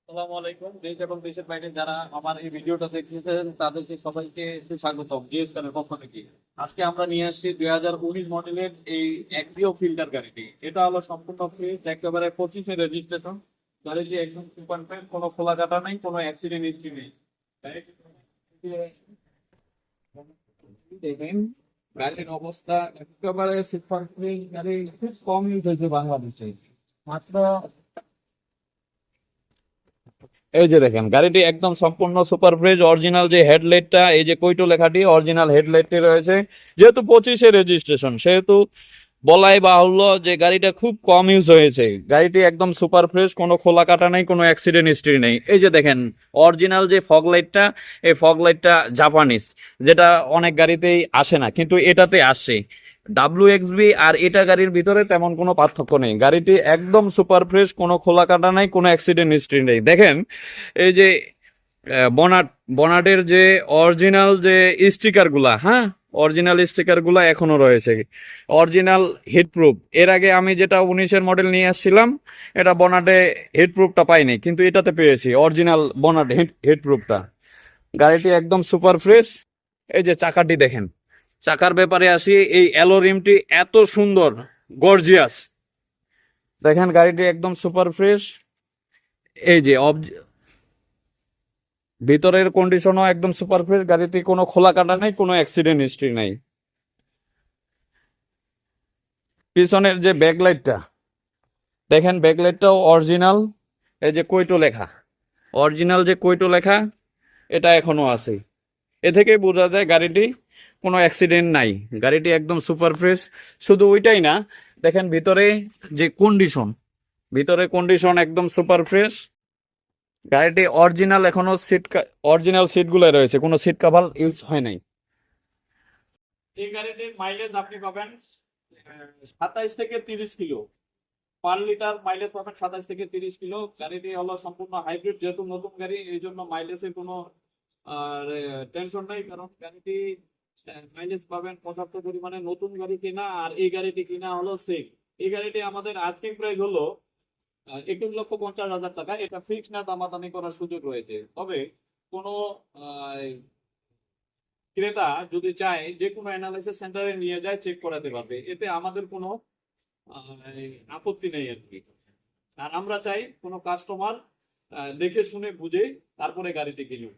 আসসালামু আলাইকুম। দেশ এবং দেশের বাইরে যারা আমার এই ভিডিওটা দেখতেছেন তাদেরকে সবাইকে সুস্বাগতম জিএস কারের পক্ষ থেকে। আজকে আমরা নিয়ে আসছি 2019 মডেলের এই এক্সিও ফিল্টার গাড়িটি। এটা হলো সম্পূর্ণ ফ্রেশ, একেবারে 25 এর রেজিস্ট্রেশন। গাড়িটি একদম সুপার ফ্রেশ, কোনো খোলা কাটা নেই, কোনো অ্যাক্সিডেন্ট হিস্ট্রি নেই। দেখেন গাড়ির অবস্থা একেবারে সুপার ফ্রেশ। গাড়ি খুব কম ইউজ হয়েছে বাংলাদেশে, মাত্র। এই যে দেখেন গাড়িটি একদম সম্পূর্ণ সুপার ফ্রেশ। অরিজিনাল যে হেডলাইটটা, এই যে কৈটো লেখাটি অরিজিনাল হেডলাইটটি রয়েছে। যেহেতু 25-এ রেজিস্ট্রেশন, সেহেতু বলাই বাহুল্য যে গাড়িটা খুব কম ইউজ হয়েছে। গাড়িটি একদম সুপার ফ্রেশ, কোনো খোলা কাটা নেই, কোনো অ্যাক্সিডেন্ট হিস্ট্রি নেই। এই যে দেখেন অরিজিনাল যে ফগ লাইটটা, এই ফগ লাইটটা জাপানিজ, যেটা অনেক গাড়িতেই আসে না, কিন্তু এটাতে আসে। WXB আর এটা গাড়ির ভিতরে তেমন কোনো পার্থক্য নেই। গাড়িটি একদম সুপার ফ্রেশ, কোনো খোলা কাটা নাই, কোনো অ্যাক্সিডেন্ট হিস্ট্রি নেই। দেখেন এই যে বনাট, বনাটের যে অরিজিনাল যে স্টিকার গুলা, হ্যাঁ, অরিজিনাল স্টিকার গুলা এখনো রয়েছে। Original heatproof. এর আগে আমি যেটা 19-এর মডেল নিয়ে আসছিলাম, এটা বনাটে হিটপ্রুফটা পাইনি, কিন্তু এটাতে পেয়েছি অরিজিনাল বনাট হিটপ্রুফটা। গাড়িটি একদম সুপার ফ্রেশ। এই যে চাকাটি দেখেন, চাকার ব্যাপারে আসি। এই অ্যালো রিমটি এত সুন্দর, গর্জিয়াস। দেখেন গাড়িটি একদম সুপার ফ্রেশ। এই যে ভিতরের কন্ডিশনও একদম সুপার ফ্রেশ। গাড়িটি কোনো খোলা কাটা নেই, কোনো অ্যাক্সিডেন্ট হিস্ট্রি নাই। পিছনের যে ব্যাকলাইটটা দেখেন, ব্যাকলাইটটাও অরিজিনাল। এই যে কৈটো লেখা, অরিজিনাল যে কৈটো লেখা, এটা এখনো আছে। এ থেকেই বোঝা যায় গাড়িটি কোনো অ্যাক্সিডেন্ট নাই। গাড়িটি একদম সুপার ফ্রেশ। শুধু ওইটাই না, দেখেন ভিতরে যে কন্ডিশন, ভিতরে কন্ডিশন একদম সুপার ফ্রেশ। গাড়িটি অরিজিনাল, এখনো অরিজিনাল সিটগুলো রয়েছে, কোনো সিট কভার ইউজ হয় নাই। এই গাড়িটির মাইলেজ আপনি পাবেন 27 থেকে 30 কিলো পার লিটার মাইলেজ পাবেন। 27 থেকে 30 কিলো। গাড়িটি হলো সম্পূর্ণ হাইব্রিড, যেহেতু নতুন গাড়ি, এই জন্য মাইলেজের কোনো টেনশন নাই। কারণ গাড়িটি মাইলেজ পাবেন পর্যাপ্ত পরিমাণে। নতুন গাড়ি কিনা আর এই গাড়িটি কিনা হলো সেম। এই গাড়িটি আমাদের আস্কিং প্রাইস হলো 21,50,000 টাকা। এটা ফিক্সড না, দামাদামি করার সুযোগ রয়েছে। তবে কোনো ক্রেতা যদি চায় যে কোনো অ্যানালাইসিস সেন্টারে নিয়ে যায়, চেক করাতে পারবে। এতে আমাদের কোনো আপত্তি নেই আর কি। আর আমরা চাই কোনো কাস্টমার দেখে শুনে বুঝে তারপরে গাড়িটি কিনুক।